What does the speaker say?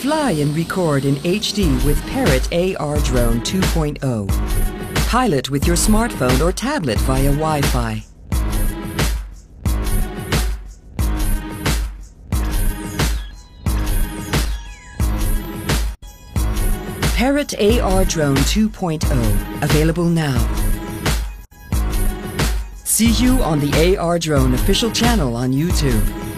Fly and record in HD with Parrot AR Drone 2.0. Pilot with your smartphone or tablet via Wi-Fi. Parrot AR Drone 2.0, available now. See you on the AR Drone official channel on YouTube.